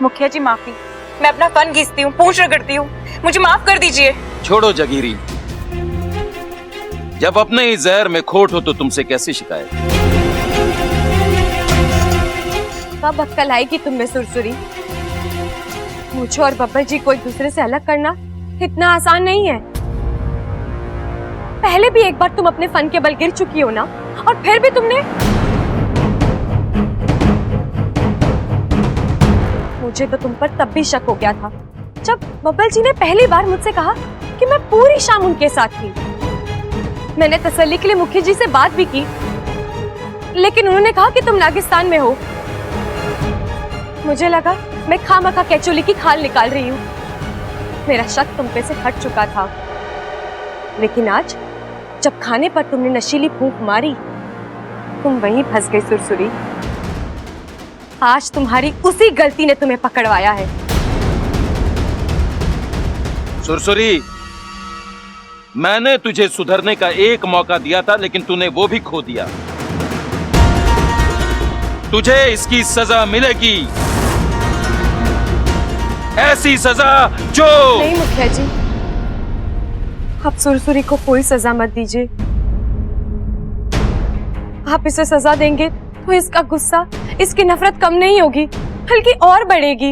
मुखिया जी माफी, मैं अपना फन घिसती हूँ, पूंछ रगड़ती हूँ, मुझे माफ कर दीजिए। छोड़ो जगीरी, जब अपने ही जहर में खोट हो तो तुमसे कैसी शिकायत। कब अक्कल आएगी तुम में सुरसुरी? मुझे और बब्बर जी को एक दूसरे से अलग करना इतना आसान नहीं है। पहले भी एक बार तुम अपने फन के बल गिर चुकी हो ना, और फिर भी तुमने। मुझे तो तुम पर तब भी शक हो गया था जब बब्बर जी ने पहली बार मुझसे कहा कि मैं पूरी शाम उनके साथ थी। मैंने तसल्ली के लिए मुखिया जी से बात भी की, लेकिन उन्होंने कहा कि तुम नागिस्तान में हो। मुझे लगा मैं खामखा कैचोली की खाल निकाल रही हूँ। मेरा शक तुम पे से हट चुका था, लेकिन आज जब खाने पर तुमने नशीली फूंक मारी, तुम वहीं फंस गई सुरसुरी। आज तुम्हारी उसी गलती ने तुम्हें पकड़वाया है। सुरसुरी, मैंने तुझे सुधरने का एक मौका दिया था, लेकिन तूने वो भी खो दिया। तुझे इसकी सजा मिलेगी, ऐसी सजा जो। नहीं मुखिया जी, आप सुरसुरी को कोई सजा मत दीजिए। आप इसे सजा देंगे तो इसका गुस्सा, इसकी नफरत कम नहीं होगी, बल्कि और बढ़ेगी।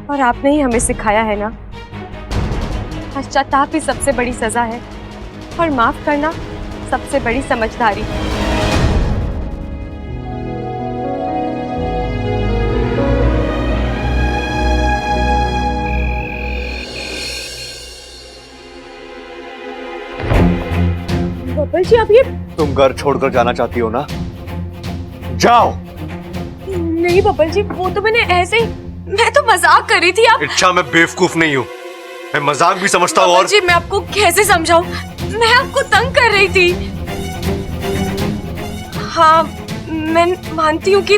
और आपने ही हमें सिखाया है ना, पश्चाताप ही सबसे बड़ी सजा है, और माफ करना सबसे बड़ी समझदारी। बब्बर जी, अब ये तुम घर छोड़कर जाना चाहती हो ना? जाओ। नहीं बब्बर जी, वो तो मैंने ऐसे ही, मैं तो मजाक कर रही थी। आप इच्छा, मैं बेवकूफ नहीं हूँ, मैं मजाक भी समझता हूँ। और जी, मैं आपको कैसे समझाऊं? मैं आपको तंग कर रही थी। हाँ, मैं मानती हूँ कि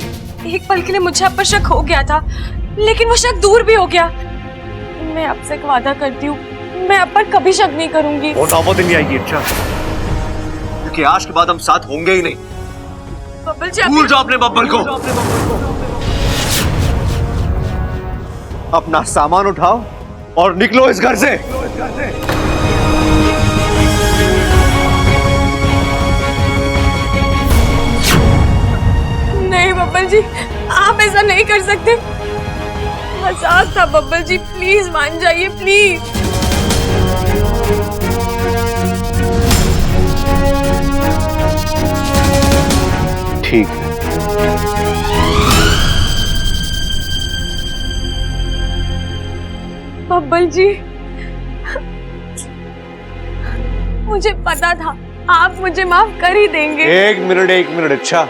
एक पल के लिए मुझे आप पर शक हो गया था, लेकिन वो शक दूर भी हो गया। मैं आपसे एक वादा करती हूँ, मैं आप पर कभी शक नहीं करूंगी। वो नौबत नहीं आएगी इच्छा, क्योंकि आज के बाद हम साथ होंगे ही नहीं। बब्बर जी, भूल जाओ अपने बब्बर को। अपना सामान उठाओ और निकलो इस घर से। नहीं बब्बर जी, आप ऐसा नहीं कर सकते। मजाक था बब्बर जी, प्लीज मान जाइए, प्लीज। ठीक है। बब्बर जी, मुझे पता था आप मुझे माफ कर ही देंगे। एक मिनट अच्छा,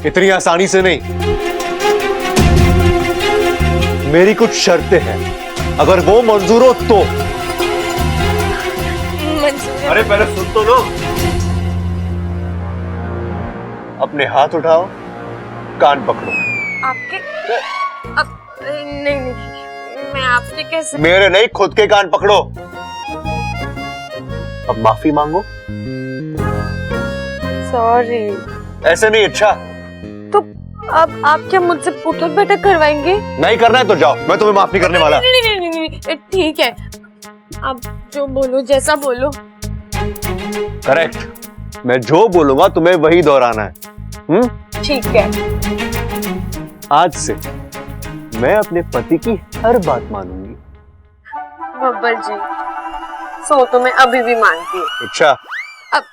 इतनी आसानी से नहीं। मेरी कुछ शर्तें हैं, अगर वो मंजूर हो तो। अरे पहले सुन तो लो। अपने हाथ उठाओ, कान पकड़ो। आपके अब नहीं, मैं आपसे कैसे? मेरे नहीं, खुद के कान पकड़ो। अब माफी मांगो। सॉरी। ऐसे नहीं, अच्छा। तो अब आप क्या मुझसे उठक बैठक करवाएंगे? नहीं करना है तो जाओ, मैं तुम्हें माफ नहीं करने वाला। नहीं, ठीक है, आप जो बोलो, जैसा बोलो। करेक्ट, मैं जो बोलूंगा तुम्हें वही दोहराना है। ठीक है। आज से मैं अपने पति की हर बात मानूंगी। बब्बर जी, सो तो मैं अभी भी मानती हूँ। अच्छा। अब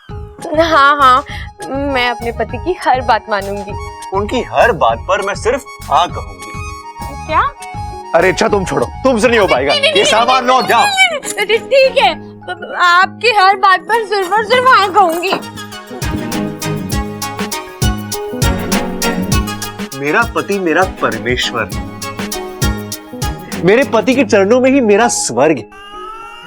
हाँ, मैं अपने पति की हर बात मानूंगी। उनकी हर बात पर मैं सिर्फ हाँ कहूंगी। क्या? अरे अच्छा, तुम छोड़ो, तुमसे नहीं हो पाएगा। ये सामान लो, जाओ। ठीक है, आपकी हर बात पर सिर्फ और सिर्फ हाँ कहूंगी। मेरा पति मेरा परमेश्वर, मेरे पति के चरणों में ही मेरा स्वर्ग है।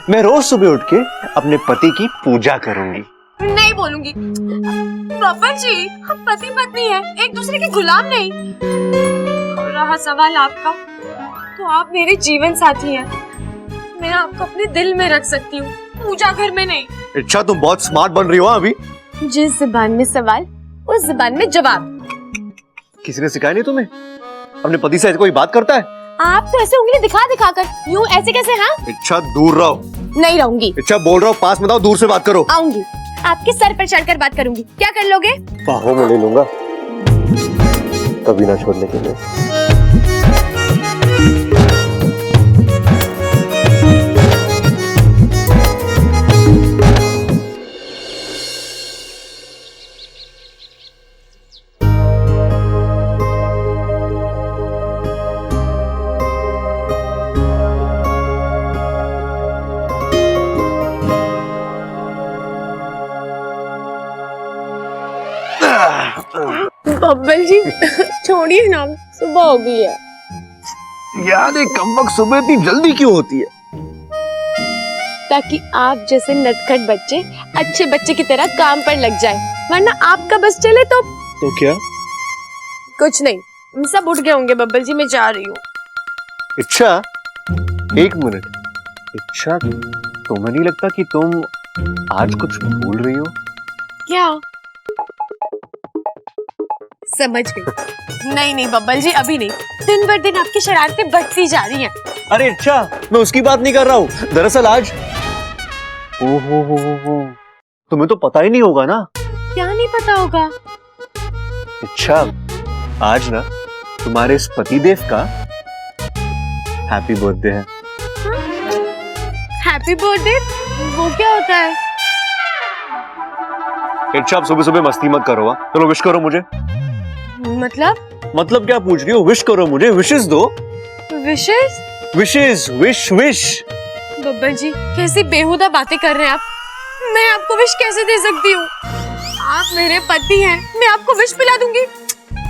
मैं रोज सुबह उठ के अपने पति की पूजा करूंगी। नहीं बोलूंगी। बब्बर जी, हम पति पत्नी हैं, एक दूसरे के गुलाम नहीं। और रहा सवाल आपका, तो आप मेरे जीवन साथी हैं। मैं आपको अपने दिल में रख सकती हूँ, पूजा घर में नहीं। अच्छा, तुम बहुत स्मार्ट बन रही हो अभी। जिस जुबान में सवाल, उस जुबान में जवाब। किसी ने सिखाया नहीं तुम्हें? अपने पति से ऐसे कोई बात करता है? आप तो ऐसे उंगली दिखा दिखा कर यूं ऐसे कैसे? हाँ, इच्छा दूर रहो। नहीं रहूंगी। इच्छा बोल रहा हूँ, पास मत आओ, दूर से बात करो। आऊंगी, आपके सर पर चढ़कर बात करूंगी। क्या कर लोगे? बाहों में ले लूंगा, कभी ना छोड़ने के लिए। बब्बल जी छोड़िए ना, सुबह हो गई है। यार ये कमबख्त सुबह इतनी जल्दी क्यों होती है? ताकि आप जैसे नटखट बच्चे अच्छे बच्चे की तरह काम पर लग जाए, वरना आपका बस चले तो क्या? कुछ नहीं, हम सब उठ गए होंगे। बब्बल जी मैं जा रही हूँ। इच्छा, एक मिनट। इच्छा, तुम्हें नहीं लगता कि तुम आज कुछ भूल रही हो? क्या? समझ गई। नहीं बब्बल जी, अभी नहीं। दिन भर दिन आपकी शरारतें बढ़ती जा रही हैं। अरे इच्छा, मैं उसकी बात नहीं कर रहा हूँ। दरअसल आज ओहो, तुम्हें तो पता ही नहीं होगा ना। क्या नहीं पता होगा? इच्छा, आज ना तुम्हारे इस पतिदेव का हैप्पी बर्थडे है। Happy birthday? वो क्या होता है? इच्छा, आप सुबह सुबह मस्ती मत करो। हाँ, चलो विश करो मुझे। मतलब क्या पूछ रही हो? विश करो मुझे, विशेस दो। Wishes? Wishes, wish. Babbal ji कैसी बेहुदा बातें कर रहे हैं आप। मैं आपको विश कैसे दे सकती हूँ? आप मेरे पति हैं, मैं आपको विश पिला दूंगी।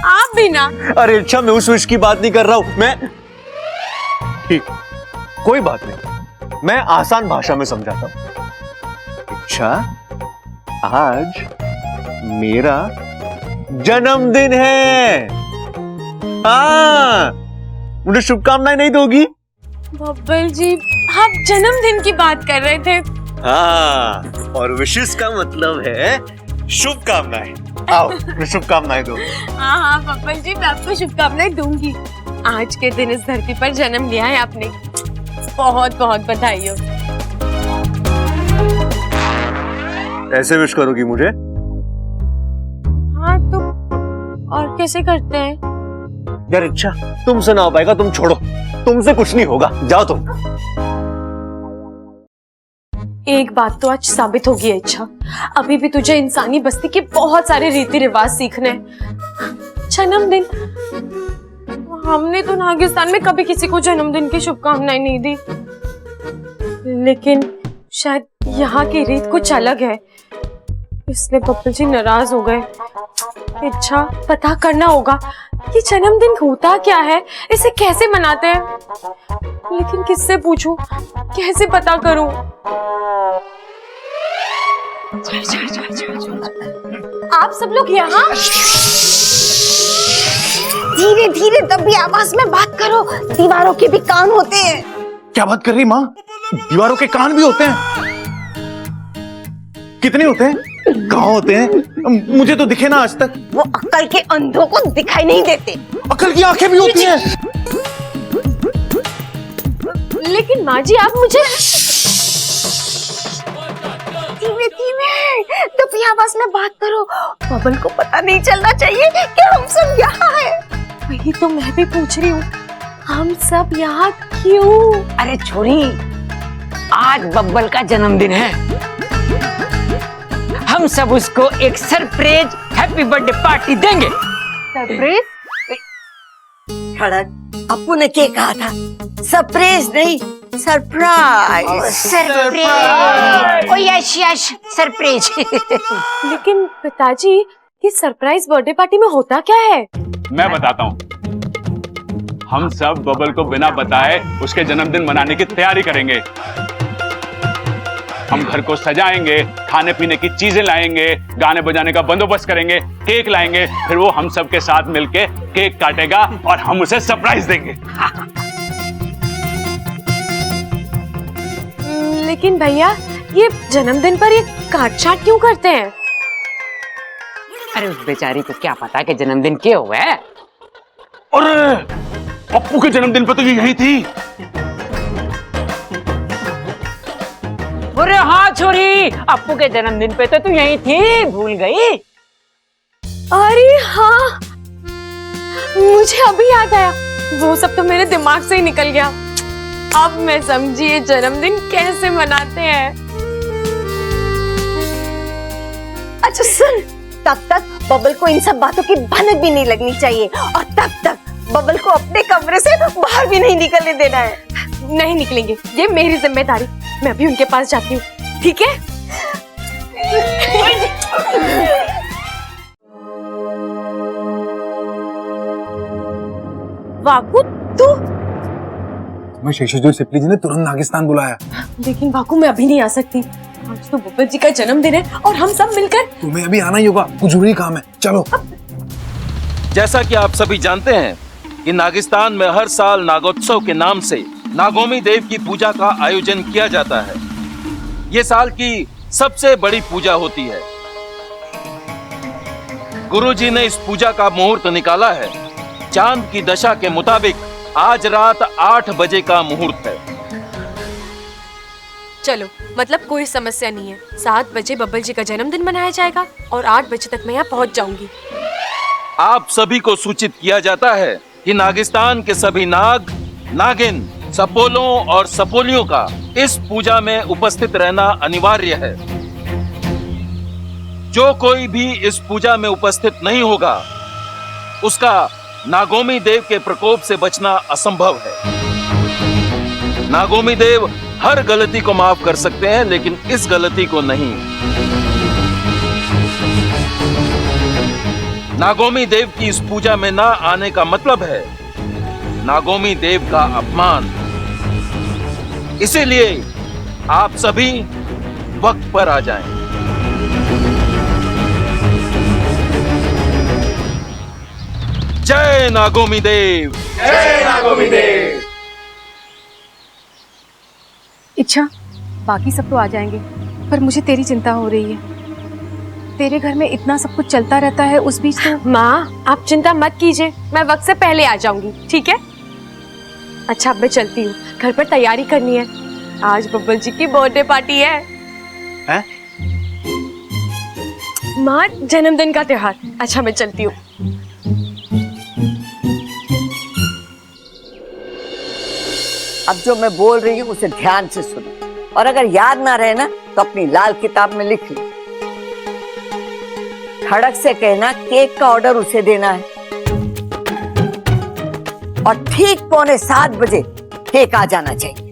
आप भी ना। अरे इच्छा, मैं उस विश की बात नहीं कर रहा हूँ। मैं ठीक, कोई बात नहीं, मैं आसान भाषा में समझाता हूँ। इच्छा, आज मेरा जन्मदिन है। हाँ, मुझे शुभकामनाएं नहीं दोगी? बब्बल जी आप जन्मदिन की बात कर रहे थे। हाँ, और विशेस का मतलब है शुभकामनाएं। आओ, मुझे शुभकामनाएं दो। हाँ बब्बल जी, मैं आपको शुभकामनाएं दूंगी। आज के दिन इस धरती पर जन्म लिया है आपने, बहुत बहुत बधाई हो। ऐसे विश करोगी मुझे? हाँ तो और कैसे करते हैं? यार इच्छा, तुमसे ना हो पाएगा, तुम छोड़ो, तुमसे कुछ नहीं होगा, जाओ तुम। एक बात तो आज साबित होगी इच्छा, अभी भी तुझे इंसानी बस्ती के बहुत सारे रीति रिवाज सीखने हैं। जन्मदिन, हमने तो नागिस्तान में कभी किसी को जन्मदिन की शुभकामनाएं नहीं दी, लेकिन शायद यहाँ की रीत कुछ अलग है, इसलिए बब्बल जी नाराज हो गए। इच्छा, पता करना होगा कि जन्मदिन होता क्या है, इसे कैसे मनाते हैं, लेकिन किससे पूछूं, कैसे पता करूं? आप सब लोग यहाँ? धीरे धीरे दबी आवाज में बात करो, दीवारों के भी कान होते हैं। क्या बात कर रही माँ? दीवारों के कान भी होते हैं? कितने होते हैं? कहाँ होते हैं? मुझे तो दिखे ना आज तक। वो अक्ल के अंधों को दिखाई नहीं देते। अक्ल की आंखें भी होती हैं। लेकिन माँ जी आप मुझे धीमे धीमे दबी आवाज में बात करो, बबल को पता नहीं चलना चाहिए कि हम सब यहाँ हैं। वही तो मैं भी पूछ रही हूँ, हम सब यहाँ क्यों? अरे छोरी, आज बब्बल का जन्मदिन है, हम सब उसको एक सरप्राइज हैप्पी बर्थडे पार्टी देंगे। सरप्राइज? खड़क, अपू ने क्या कहा था? सरप्राइज नहीं, सरप्राइज। सरप्राइज। ओ यस यस, सरप्राइज। लेकिन पिताजी, ये सरप्राइज बर्थडे पार्टी में होता क्या है? मैं बताता हूँ। हम सब बबल को बिना बताए उसके जन्मदिन मनाने की तैयारी करेंगे। हम घर को सजाएंगे, खाने पीने की चीजें लाएंगे, गाने बजाने का बंदोबस्त करेंगे, केक लाएंगे, फिर वो हम सब के साथ मिलके केक काटेगा और हम उसे सरप्राइज देंगे। लेकिन भैया, ये जन्मदिन पर ये काट छाट क्यों करते हैं? अरे उस बेचारी को क्या पता कि जन्मदिन क्या हुआ है? अरे पप्पू के जन्मदिन पे तो ये यही थी। अरे हाँ छोरी, अप्पू के जन्मदिन पे तो तू यही थी, भूल गई? अरे हाँ, मुझे अभी याद आया, वो सब तो मेरे दिमाग से ही निकल गया। अब मैं समझी ये जन्मदिन कैसे मनाते हैं। अच्छा सुन, तब तक बबल को इन सब बातों की भनक भी नहीं लगनी चाहिए, और तब तक बबल को अपने कमरे से बाहर भी नहीं निकलने देना है। नहीं निकलेंगे, ये मेरी जिम्मेदारी। मैं अभी उनके पास जाती हूँ, ठीक है? वाकू तू? मैं शेषाद्री सिप्ली जी ने तुरंत नागिस्तान बुलाया। लेकिन वाकू मैं अभी नहीं आ सकती, आज तो बब्बर जी का जन्मदिन है और हम सब मिलकर। तुम्हें अभी आना ही होगा, कुछ जरूरी काम है, चलो। जैसा कि आप सभी जानते हैं कि नागिस्तान में हर साल नागोत्सव के नाम से नागोमी देव की पूजा का आयोजन किया जाता है। ये साल की सबसे बड़ी पूजा होती है। गुरुजी ने इस पूजा का मुहूर्त निकाला है। चांद की दशा के मुताबिक आज रात 8 बजे का मुहूर्त है। चलो, मतलब कोई समस्या नहीं है। 7 बजे बब्बर जी का जन्मदिन मनाया जाएगा और 8 बजे तक मैं यहाँ पहुँच जाऊंगी। आप सभी को सूचित किया जाता है कि नागिस्तान के सभी नाग, नागिन, सपोलों और सपोलियों का इस पूजा में उपस्थित रहना अनिवार्य है। जो कोई भी इस पूजा में उपस्थित नहीं होगा, उसका नागोमी देव के प्रकोप से बचना असंभव है। नागोमी देव हर गलती को माफ कर सकते हैं, लेकिन इस गलती को नहीं। नागोमी देव की इस पूजा में ना आने का मतलब है नागोमी देव का अपमान। इसीलिए आप सभी वक्त पर आ जाएं। जय नागोमी देव, जय नागोमी देव। इच्छा, बाकी सब तो आ जाएंगे, पर मुझे तेरी चिंता हो रही है। तेरे घर में इतना सब कुछ चलता रहता है, उस बीच तो। माँ, आप चिंता मत कीजिए, मैं वक्त से पहले आ जाऊंगी, ठीक है? अच्छा, अब मैं चलती हूँ, घर पर तैयारी करनी है। आज बब्बर जी की बर्थडे पार्टी है। हैं? माँ, जन्मदिन का त्योहार। अच्छा, मैं चलती हूँ। अब जो मैं बोल रही हूँ उसे ध्यान से सुनो, और अगर याद ना रहे ना तो अपनी लाल किताब में लिख लो। खड़क से कहना केक का ऑर्डर उसे देना है, और ठीक 6:45 बजे केक आ जाना चाहिए।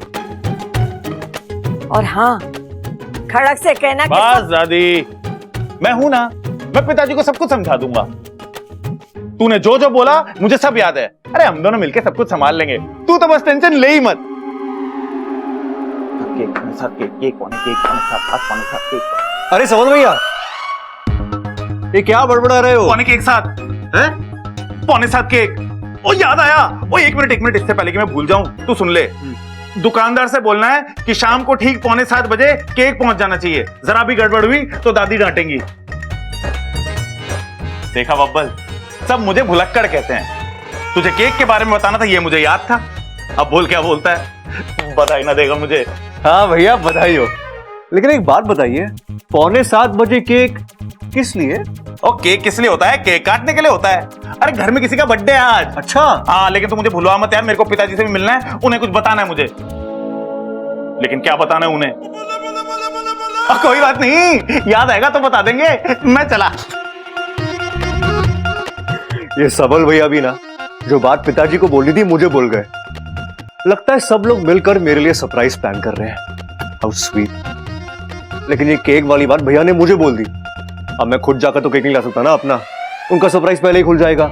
और हाँ, खड़क से कहना बस दादी, मैं हूं ना, मैं पिताजी को सब कुछ समझा दूंगा। तूने जो जो बोला मुझे सब याद है। अरे हम दोनों मिलके सब कुछ संभाल लेंगे, तू तो बस टेंशन ले ही मत। केक पौने सात, केक पौने सात। अरे समझ भैया, ये क्या बड़बड़ा रहे हो? पौने केक साथ है, 6:45 केक। ओ याद आया, ओ एक मिनट इससे पहले कि मैं भूल जाऊं, तू सुन ले। दुकानदार से बोलना है कि शाम को ठीक 6:45 बजे केक पहुंच जाना चाहिए। जरा भी गड़बड़ हुई तो दादी डांटेंगी। देखा बब्बल, सब मुझे भुलक्कड़ कहते हैं। तुझे केक के बारे में बताना था, ये मुझे याद था। अब बोल क्या बोलता है, बधाई ना देगा मुझे। हाँ भैया, बधाई हो। लेकिन एक बात बताइए, 6:45 बजे केक किस लिए? ओ केक किस लिए होता है? केक काटने के लिए होता है। अरे घर में किसी का बर्थडे है आज। अच्छा। हाँ, लेकिन तू मुझे भुलवा मत यार, मेरे को पिताजी से भी मिलना है, उन्हें कुछ बताना है मुझे। लेकिन क्या बताना है उन्हें? कोई बात नहीं, याद आएगा तो बता देंगे। मैं चला। ये सबल भैया भी ना, जो बात पिताजी को बोलनी थी मुझे बोल गए। लगता है सब लोग मिलकर मेरे लिए सरप्राइज प्लान कर रहे हैं। How sweet. लेकिन ये केक वाली बात भैया ने मुझे बोल दी। अब मैं खुद जाकर तो केक नहीं ला सकता ना अपना, उनका सरप्राइज पहले ही खुल जाएगा।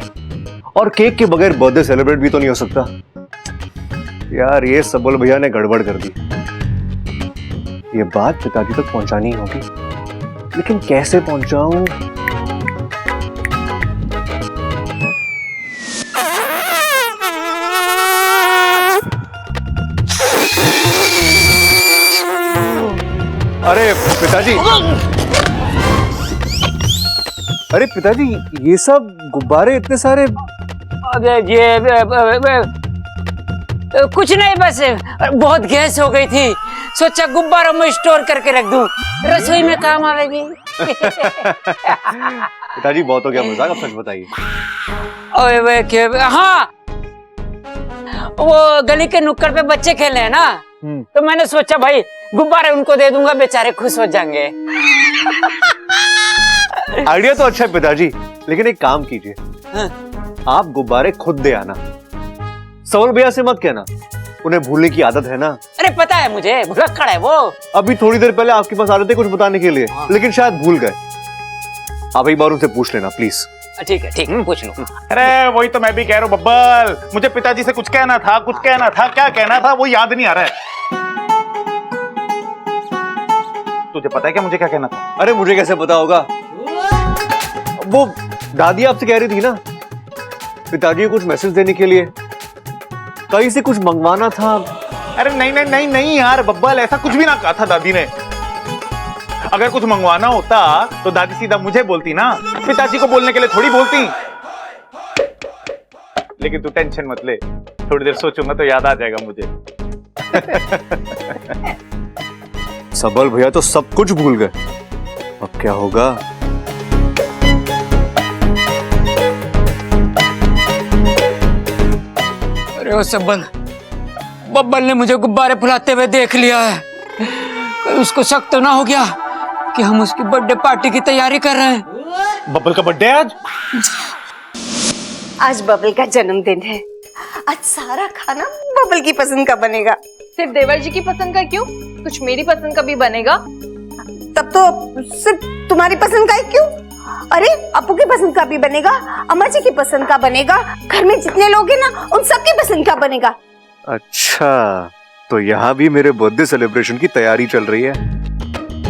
और केक के बगैर बर्थडे सेलिब्रेट भी तो नहीं हो सकता। यार, ये सबल भैया ने गड़बड़ कर दी। ये बात पिताजी तक पहुंचानी होगी, लेकिन कैसे पहुंचाऊं? अरे पिताजी, अरे पिताजी, ये सब गुब्बारे इतने सारे अबे कुछ नहीं, बस बहुत गैस हो गई थी, सोचा गुब्बारों में स्टोर करके रख दूं, रसोई में काम आवेगी। पिताजी बहुत हो गया मजाक, अब सच बताइए। ओए वे के हाँ, वो गली के नुक्कड़ पे बच्चे खेले हैं ना, तो मैंने सोचा भाई गुब्बारे उनको दे दूंगा, बेचारे खुश हो जाएंगे। आइडिया तो अच्छा है पिताजी, लेकिन एक काम कीजिए, आप गुब्बारे खुद दे आना, सवल भैया से मत कहना, उन्हें भूलने की आदत है ना। अरे पता है मुझे, भुलक्कड़ है वो। अभी थोड़ी देर पहले आपके पास आ रहे थे कुछ बताने के लिए, लेकिन शायद भूल गए। आप एक बार उनसे पूछ लेना प्लीज। ठीक है, पूछ लो। अरे वही तो मैं भी कह रहा हूँ बब्बल, मुझे पिताजी से कुछ कहना था, क्या कहना था वो याद नहीं आ रहा है। तुझे पता है क्या मुझे क्या कहना था? अरे मुझे कैसे पता होगा, वो दादी आपसे कह रही थी ना पिताजी को कुछ मैसेज देने के लिए, कहीं से कुछ मंगवाना था। अरे नहीं यार बब्बल, ऐसा कुछ भी ना कहा था दादी ने। अगर कुछ मंगवाना होता तो दादी सीधा मुझे बोलती ना, पिताजी को बोलने के लिए थोड़ी बोलती। लेकिन तू टेंशन मत ले, थोड़ी देर सोचूंगा तो याद आ जाएगा मुझे। सबल भैया तो सब कुछ भूल गए, अब क्या होगा? अरे ओ सबल, बब्बल ने मुझे गुब्बारे फुलाते हुए देख लिया है, कोई उसको शक तो ना हो गया कि हम उसकी बर्थडे पार्टी की तैयारी कर रहे हैं। बब्बल का बर्थडे आज? आज बबल का जन्मदिन है, आज सारा खाना बबल की पसंद का बनेगा। सिर्फ देवर जी की पसंद का क्यों, कुछ मेरी पसंद का भी बनेगा। तब तो सिर्फ तुम्हारी पसंद का ही क्यों? अरे अपू की पसंद का भी बनेगा, अम्मा जी की पसंद का बनेगा, घर में जितने लोग हैं ना उन सबकी पसंद का बनेगा। अच्छा, तो यहाँ भी मेरे बर्थडे सेलिब्रेशन की तैयारी चल रही है।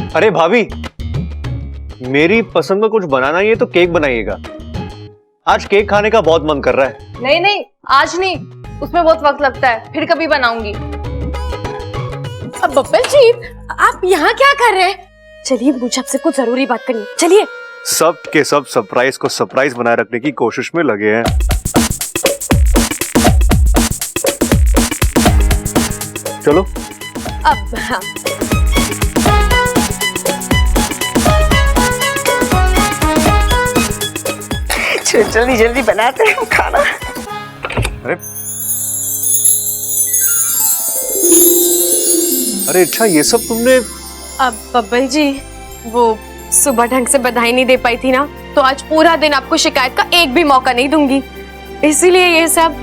अरे भाभी, मेरी पसंद का कुछ बनाना ही है तो केक बनाइएगा, आज केक खाने का बहुत मन कर रहा है। नहीं आज नहीं, उसमें बहुत वक्त लगता है, फिर कभी बनाऊंगी। अब बब्बल जी आप यहाँ क्या कर रहे हैं? चलिए मुझे आपसे कुछ जरूरी बात करनी है, चलिए। सब के सब सरप्राइज को सरप्राइज बनाए रखने की कोशिश में लगे हैं। चलो अब हाँ। जल्दी जल्दी बनाते हैं खाना। अरे अच्छा, ये सब तुमने? अब बब्बल जी वो सुबह ढंग से बधाई नहीं दे पाई थी ना, तो आज पूरा दिन आपको शिकायत का एक भी मौका नहीं दूंगी, इसीलिए ये सब।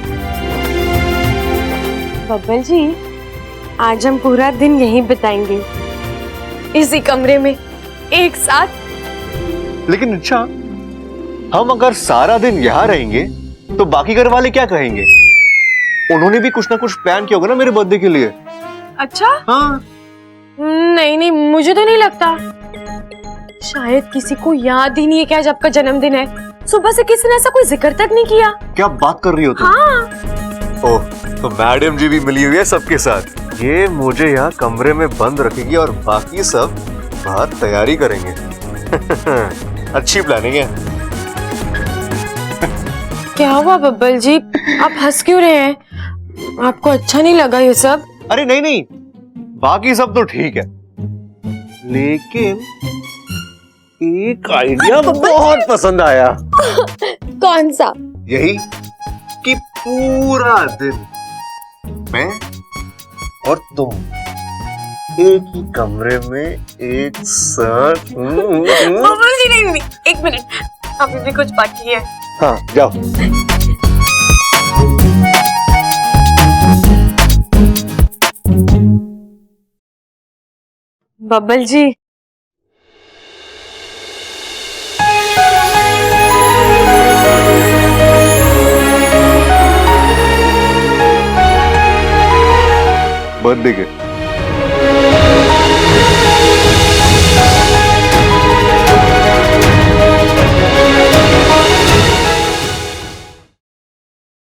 बब्बल जी आज हम पूरा दिन यहीं बिताएंगे, इसी कमरे में एक साथ। लेकिन अच्छा, हम अगर सारा दिन यहाँ रहेंगे तो बाकी घर वाले क्या कहेंगे? उन्होंने भी कुछ ना कुछ प्लान किया होगा ना मेरे बर्थडे के लिए। अच्छा हाँ। नहीं मुझे तो नहीं लगता, शायद किसी को याद ही नहीं है कि आज आपका जन्मदिन है, सुबह से किसी ने ऐसा कोई जिक्र तक नहीं किया। क्या बात कर रही हो तुम? हाँ। ओह, तो मैडम जी भी मिली हुई है सबके साथ, ये मुझे यहाँ कमरे में बंद रखेगी और बाकी सब बाहर तैयारी करेंगे। अच्छी प्लानिंग है। क्या हुआ बब्बल जी, आप हंस क्यों रहे हैं? आपको अच्छा नहीं लगा ये सब? अरे नहीं, बाकी सब तो ठीक है, लेकिन एक आइडिया बहुत पसंद आया। कौन सा? यही कि पूरा दिन मैं और तुम एक ही कमरे में एक साथ। बब्बल जी नहीं, एक मिनट, अभी भी कुछ बाकी है। हाँ जाओ। बब्बल जी बर्थडे के